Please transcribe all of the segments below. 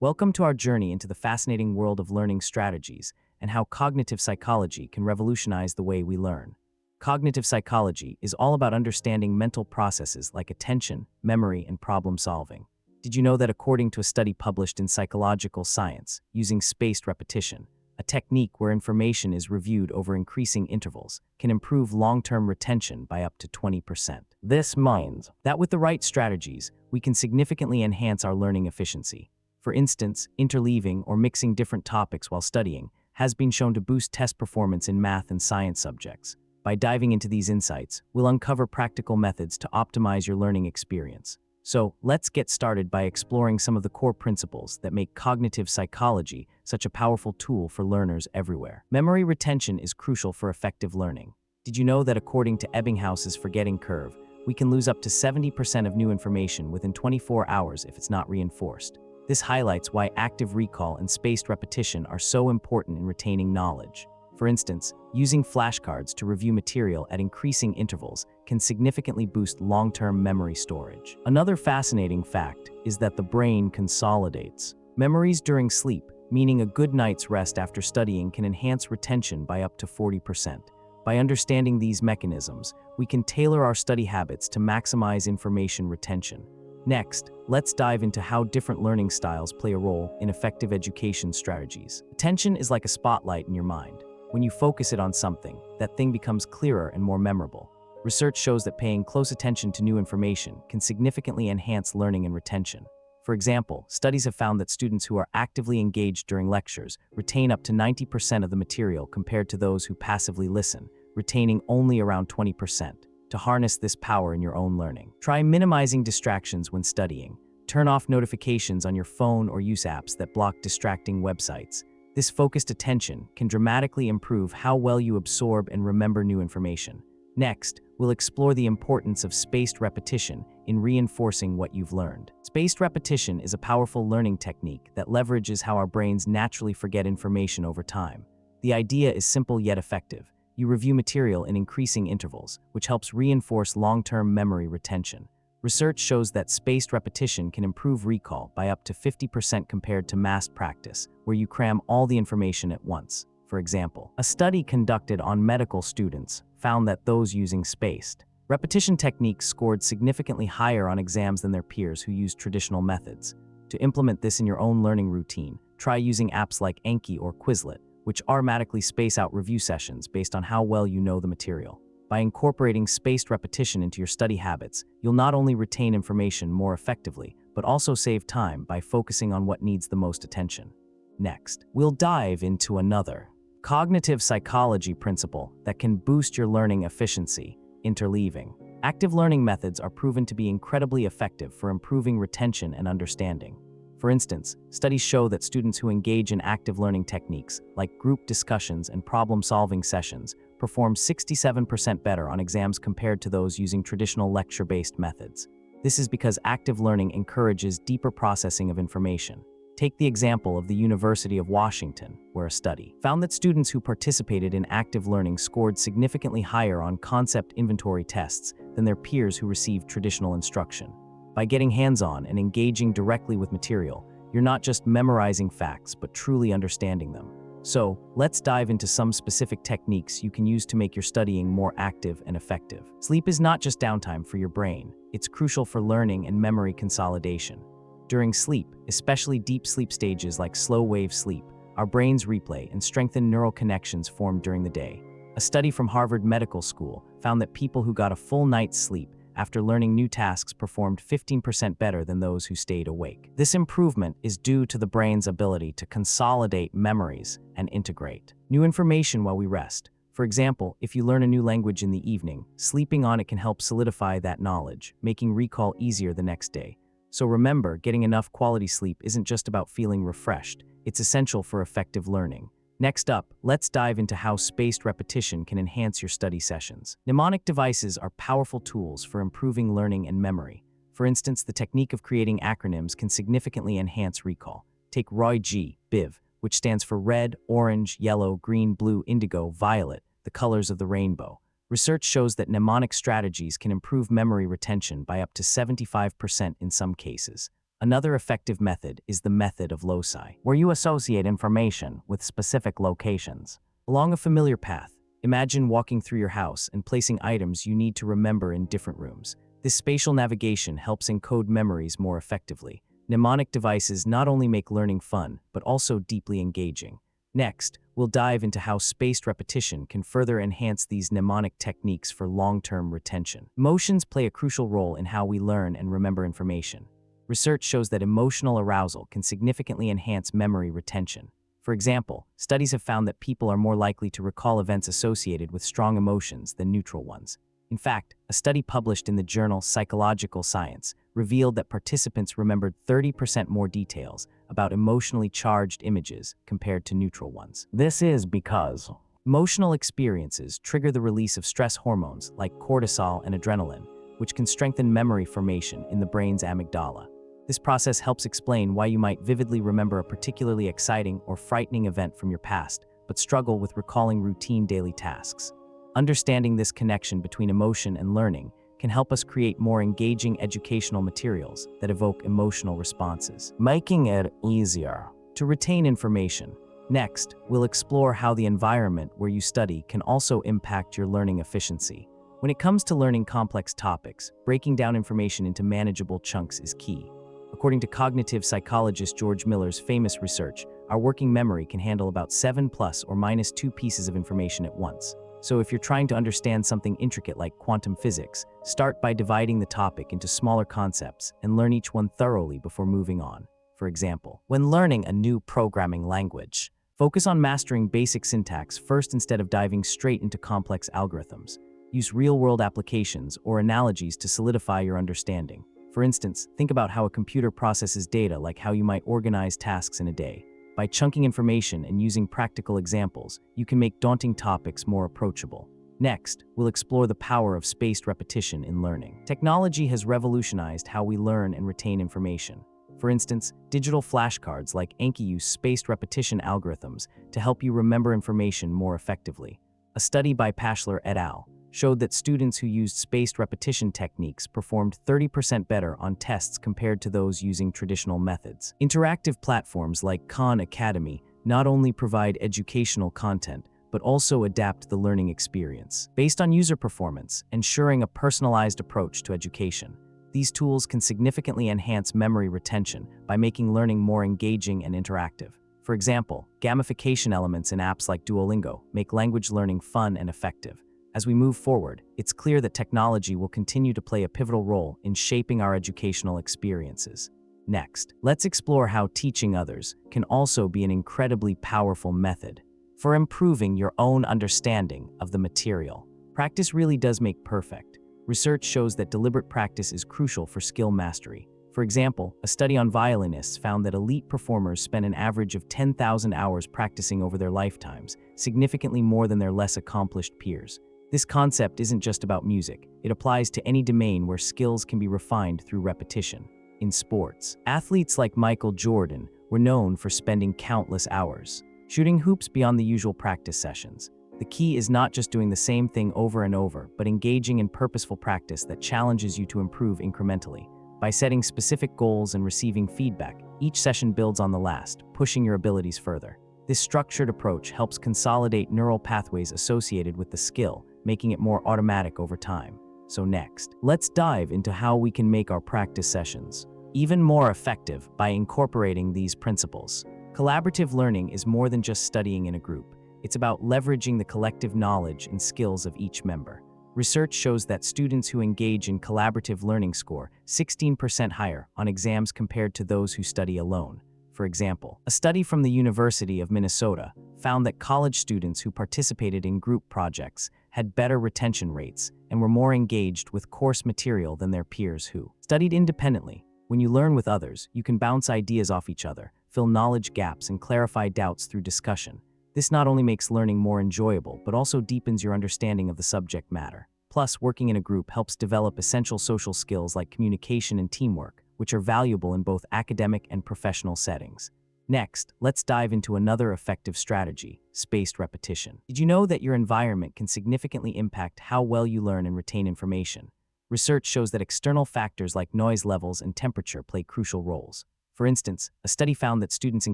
Welcome to our journey into the fascinating world of learning strategies and how cognitive psychology can revolutionize the way we learn. Cognitive psychology is all about understanding mental processes like attention, memory, and problem solving. Did you know that according to a study published in Psychological Science, using spaced repetition, a technique where information is reviewed over increasing intervals, can improve long-term retention by up to 20%? This means that with the right strategies, we can significantly enhance our learning efficiency. For instance, interleaving or mixing different topics while studying has been shown to boost test performance in math and science subjects. By diving into these insights, we'll uncover practical methods to optimize your learning experience. So, let's get started by exploring some of the core principles that make cognitive psychology such a powerful tool for learners everywhere. Memory retention is crucial for effective learning. Did you know that according to Ebbinghaus's forgetting curve, we can lose up to 70% of new information within 24 hours if it's not reinforced? This highlights why active recall and spaced repetition are so important in retaining knowledge. For instance, using flashcards to review material at increasing intervals can significantly boost long-term memory storage. Another fascinating fact is that the brain consolidates. Memories during sleep, meaning a good night's rest after studying, can enhance retention by up to 40%. By understanding these mechanisms, we can tailor our study habits to maximize information retention. Next, let's dive into how different learning styles play a role in effective education strategies. Attention is like a spotlight in your mind. When you focus it on something, that thing becomes clearer and more memorable. Research shows that paying close attention to new information can significantly enhance learning and retention. For example, studies have found that students who are actively engaged during lectures retain up to 90% of the material compared to those who passively listen, retaining only around 20%. To harness this power in your own learning, try minimizing distractions when studying. Turn off notifications on your phone or use apps that block distracting websites. This focused attention can dramatically improve how well you absorb and remember new information. Next, we'll explore the importance of spaced repetition in reinforcing what you've learned. Spaced repetition is a powerful learning technique that leverages how our brains naturally forget information over time. The idea is simple yet effective. You review material in increasing intervals, which helps reinforce long-term memory retention. Research shows that spaced repetition can improve recall by up to 50% compared to massed practice, where you cram all the information at once. For example, a study conducted on medical students found that those using spaced repetition techniques scored significantly higher on exams than their peers who used traditional methods. To implement this in your own learning routine, try using apps like Anki or Quizlet, which automatically space out review sessions based on how well you know the material. By incorporating spaced repetition into your study habits, you'll not only retain information more effectively, but also save time by focusing on what needs the most attention. Next, we'll dive into another cognitive psychology principle that can boost your learning efficiency: interleaving. Active learning methods are proven to be incredibly effective for improving retention and understanding. For instance, studies show that students who engage in active learning techniques, like group discussions and problem-solving sessions, perform 67% better on exams compared to those using traditional lecture-based methods. This is because active learning encourages deeper processing of information. Take the example of the University of Washington, where a study found that students who participated in active learning scored significantly higher on concept inventory tests than their peers who received traditional instruction. By getting hands-on and engaging directly with material, you're not just memorizing facts, but truly understanding them. So, let's dive into some specific techniques you can use to make your studying more active and effective. Sleep is not just downtime for your brain, it's crucial for learning and memory consolidation. During sleep, especially deep sleep stages like slow-wave sleep, our brains replay and strengthen neural connections formed during the day. A study from Harvard Medical School found that people who got a full night's sleep after learning new tasks performed 15% better than those who stayed awake. This improvement is due to the brain's ability to consolidate memories and integrate new information while we rest. For example, if you learn a new language in the evening, sleeping on it can help solidify that knowledge, making recall easier the next day. So remember, getting enough quality sleep isn't just about feeling refreshed, it's essential for effective learning. Next up, let's dive into how spaced repetition can enhance your study sessions. Mnemonic devices are powerful tools for improving learning and memory. For instance, the technique of creating acronyms can significantly enhance recall. Take ROY-G, BIV, which stands for red, orange, yellow, green, blue, indigo, violet, the colors of the rainbow. Research shows that mnemonic strategies can improve memory retention by up to 75% in some cases. Another effective method is the method of loci, where you associate information with specific locations. Along a familiar path, imagine walking through your house and placing items you need to remember in different rooms. This spatial navigation helps encode memories more effectively. Mnemonic devices not only make learning fun, but also deeply engaging. Next, we'll dive into how spaced repetition can further enhance these mnemonic techniques for long-term retention. Emotions play a crucial role in how we learn and remember information. Research shows that emotional arousal can significantly enhance memory retention. For example, studies have found that people are more likely to recall events associated with strong emotions than neutral ones. In fact, a study published in the journal Psychological Science revealed that participants remembered 30% more details about emotionally charged images compared to neutral ones. This is because emotional experiences trigger the release of stress hormones like cortisol and adrenaline, which can strengthen memory formation in the brain's amygdala. This process helps explain why you might vividly remember a particularly exciting or frightening event from your past, but struggle with recalling routine daily tasks. Understanding this connection between emotion and learning can help us create more engaging educational materials that evoke emotional responses, making it easier to retain information. Next, we'll explore how the environment where you study can also impact your learning efficiency. When it comes to learning complex topics, breaking down information into manageable chunks is key. According to cognitive psychologist George Miller's famous research, our working memory can handle about 7 plus or minus 2 pieces of information at once. So if you're trying to understand something intricate like quantum physics, start by dividing the topic into smaller concepts and learn each one thoroughly before moving on. For example, when learning a new programming language, focus on mastering basic syntax first instead of diving straight into complex algorithms. Use real-world applications or analogies to solidify your understanding. For instance, think about how a computer processes data, like how you might organize tasks in a day. By chunking information and using practical examples, you can make daunting topics more approachable. Next, we'll explore the power of spaced repetition in learning. Technology has revolutionized how we learn and retain information. For instance, digital flashcards like Anki use spaced repetition algorithms to help you remember information more effectively. A study by Pashler et al. Showed that students who used spaced repetition techniques performed 30% better on tests compared to those using traditional methods. Interactive platforms like Khan Academy not only provide educational content, but also adapt the learning experience based on user performance, ensuring a personalized approach to education. These tools can significantly enhance memory retention by making learning more engaging and interactive. For example, gamification elements in apps like Duolingo make language learning fun and effective. As we move forward, it's clear that technology will continue to play a pivotal role in shaping our educational experiences. Next, let's explore how teaching others can also be an incredibly powerful method for improving your own understanding of the material. Practice really does make perfect. Research shows that deliberate practice is crucial for skill mastery. For example, a study on violinists found that elite performers spend an average of 10,000 hours practicing over their lifetimes, significantly more than their less accomplished peers. This concept isn't just about music. It applies to any domain where skills can be refined through repetition. In sports, athletes like Michael Jordan were known for spending countless hours shooting hoops beyond the usual practice sessions. The key is not just doing the same thing over and over, but engaging in purposeful practice that challenges you to improve incrementally. By setting specific goals and receiving feedback, each session builds on the last, pushing your abilities further. This structured approach helps consolidate neural pathways associated with the skill, making it more automatic over time. So next, let's dive into how we can make our practice sessions even more effective by incorporating these principles. Collaborative learning is more than just studying in a group. It's about leveraging the collective knowledge and skills of each member. Research shows that students who engage in collaborative learning score 16% higher on exams compared to those who study alone. For example, a study from the University of Minnesota found that college students who participated in group projects had better retention rates and were more engaged with course material than their peers who studied independently. When you learn with others, you can bounce ideas off each other, fill knowledge gaps, and clarify doubts through discussion. This not only makes learning more enjoyable, but also deepens your understanding of the subject matter. Plus, working in a group helps develop essential social skills like communication and teamwork, which are valuable in both academic and professional settings. Next, let's dive into another effective strategy, spaced repetition. Did you know that your environment can significantly impact how well you learn and retain information? Research shows that external factors like noise levels and temperature play crucial roles. For instance, a study found that students in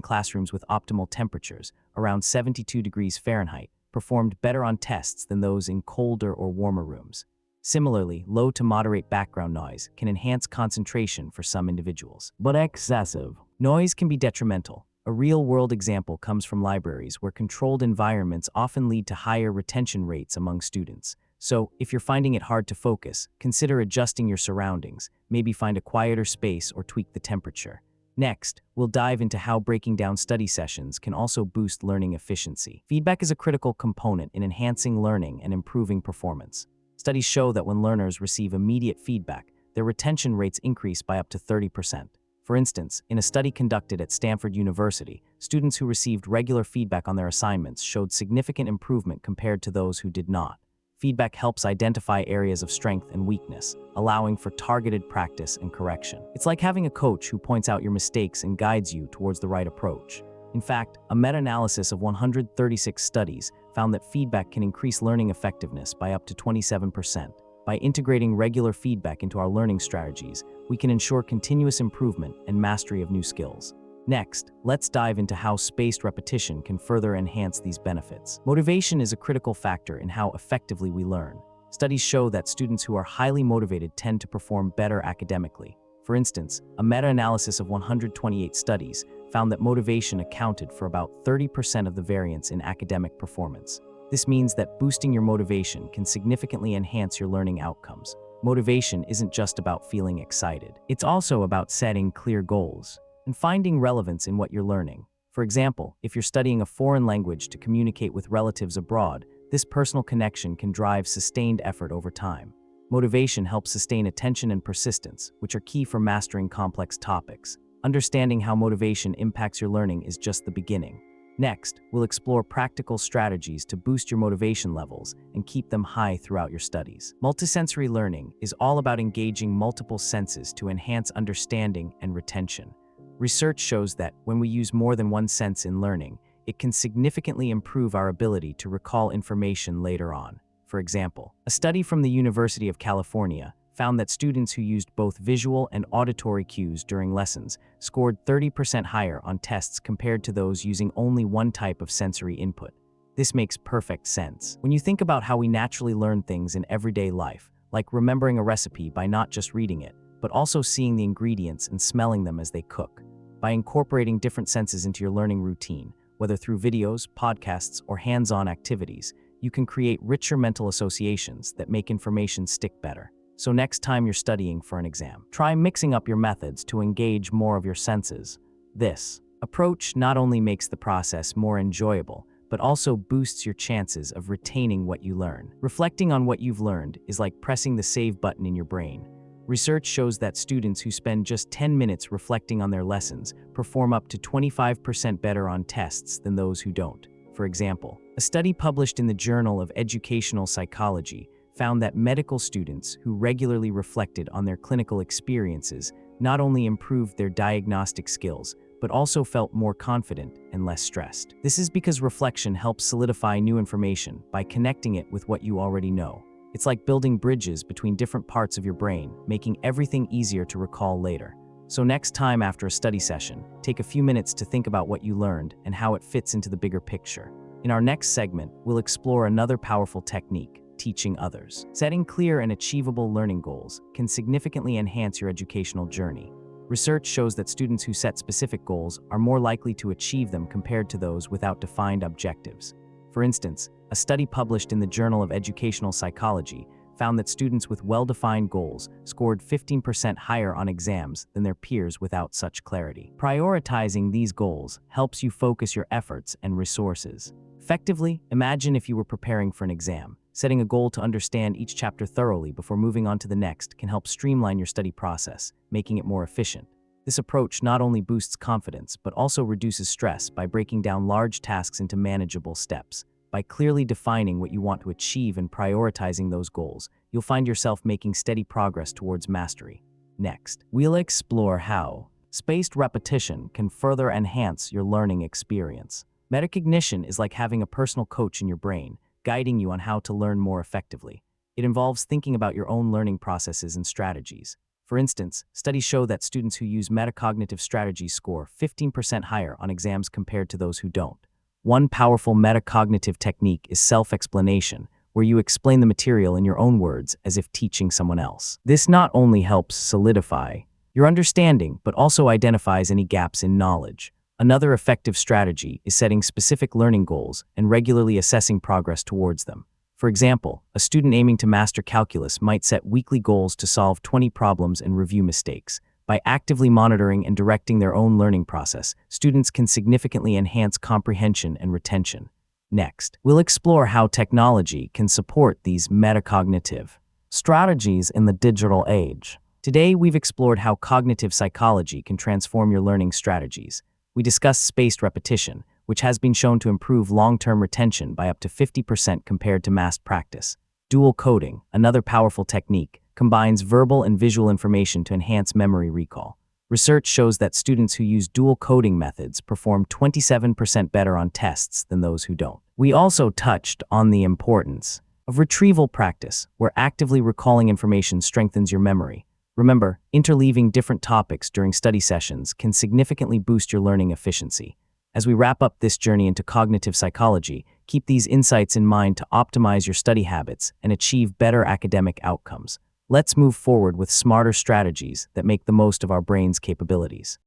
classrooms with optimal temperatures, around 72 degrees Fahrenheit, performed better on tests than those in colder or warmer rooms. Similarly, low to moderate background noise can enhance concentration for some individuals. But excessive noise can be detrimental. A real-world example comes from libraries where controlled environments often lead to higher retention rates among students. So, if you're finding it hard to focus, consider adjusting your surroundings, maybe find a quieter space or tweak the temperature. Next, we'll dive into how breaking down study sessions can also boost learning efficiency. Feedback is a critical component in enhancing learning and improving performance. Studies show that when learners receive immediate feedback, their retention rates increase by up to 30%. For instance, in a study conducted at Stanford University, students who received regular feedback on their assignments showed significant improvement compared to those who did not. Feedback helps identify areas of strength and weakness, allowing for targeted practice and correction. It's like having a coach who points out your mistakes and guides you towards the right approach. In fact, a meta-analysis of 136 studies found that feedback can increase learning effectiveness by up to 27%. By integrating regular feedback into our learning strategies, we can ensure continuous improvement and mastery of new skills. Next, let's dive into how spaced repetition can further enhance these benefits. Motivation is a critical factor in how effectively we learn. Studies show that students who are highly motivated tend to perform better academically. For instance, a meta-analysis of 128 studies found that motivation accounted for about 30% of the variance in academic performance. This means that boosting your motivation can significantly enhance your learning outcomes. Motivation isn't just about feeling excited. It's also about setting clear goals and finding relevance in what you're learning. For example, if you're studying a foreign language to communicate with relatives abroad, this personal connection can drive sustained effort over time. Motivation helps sustain attention and persistence, which are key for mastering complex topics. Understanding how motivation impacts your learning is just the beginning. Next, we'll explore practical strategies to boost your motivation levels and keep them high throughout your studies. Multisensory learning is all about engaging multiple senses to enhance understanding and retention. Research shows that when we use more than one sense in learning, it can significantly improve our ability to recall information later on. For example, a study from the University of California found that students who used both visual and auditory cues during lessons scored 30% higher on tests compared to those using only one type of sensory input. This makes perfect sense. When you think about how we naturally learn things in everyday life, like remembering a recipe by not just reading it, but also seeing the ingredients and smelling them as they cook. By incorporating different senses into your learning routine, whether through videos, podcasts, or hands-on activities, you can create richer mental associations that make information stick better. So next time you're studying for an exam, try mixing up your methods to engage more of your senses. This approach not only makes the process more enjoyable, but also boosts your chances of retaining what you learn. Reflecting on what you've learned is like pressing the save button in your brain. Research shows that students who spend just 10 minutes reflecting on their lessons perform up to 25% better on tests than those who don't. For example, a study published in the Journal of Educational Psychology found that medical students who regularly reflected on their clinical experiences not only improved their diagnostic skills, but also felt more confident and less stressed. This is because reflection helps solidify new information by connecting it with what you already know. It's like building bridges between different parts of your brain, making everything easier to recall later. So next time after a study session, take a few minutes to think about what you learned and how it fits into the bigger picture. In our next segment, we'll explore another powerful technique: teaching others. Setting clear and achievable learning goals can significantly enhance your educational journey. Research shows that students who set specific goals are more likely to achieve them compared to those without defined objectives. For instance, a study published in the Journal of Educational Psychology found that students with well-defined goals scored 15% higher on exams than their peers without such clarity. Prioritizing these goals helps you focus your efforts and resources. Effectively, imagine if you were preparing for an exam. Setting a goal to understand each chapter thoroughly before moving on to the next can help streamline your study process, making it more efficient. This approach not only boosts confidence, but also reduces stress by breaking down large tasks into manageable steps. By clearly defining what you want to achieve and prioritizing those goals, you'll find yourself making steady progress towards mastery. Next, we'll explore how spaced repetition can further enhance your learning experience. Metacognition is like having a personal coach in your brain, guiding you on how to learn more effectively. It involves thinking about your own learning processes and strategies. For instance, studies show that students who use metacognitive strategies score 15% higher on exams compared to those who don't. One powerful metacognitive technique is self-explanation, where you explain the material in your own words as if teaching someone else. This not only helps solidify your understanding, but also identifies any gaps in knowledge. Another effective strategy is setting specific learning goals and regularly assessing progress towards them. For example, a student aiming to master calculus might set weekly goals to solve 20 problems and review mistakes. By actively monitoring and directing their own learning process, students can significantly enhance comprehension and retention. Next, we'll explore how technology can support these metacognitive strategies in the digital age. Today, we've explored how cognitive psychology can transform your learning strategies. We discussed spaced repetition, which has been shown to improve long-term retention by up to 50% compared to massed practice. Dual coding, another powerful technique, combines verbal and visual information to enhance memory recall. Research shows that students who use dual coding methods perform 27% better on tests than those who don't. We also touched on the importance of retrieval practice, where actively recalling information strengthens your memory. Remember, interleaving different topics during study sessions can significantly boost your learning efficiency. As we wrap up this journey into cognitive psychology, keep these insights in mind to optimize your study habits and achieve better academic outcomes. Let's move forward with smarter strategies that make the most of our brain's capabilities.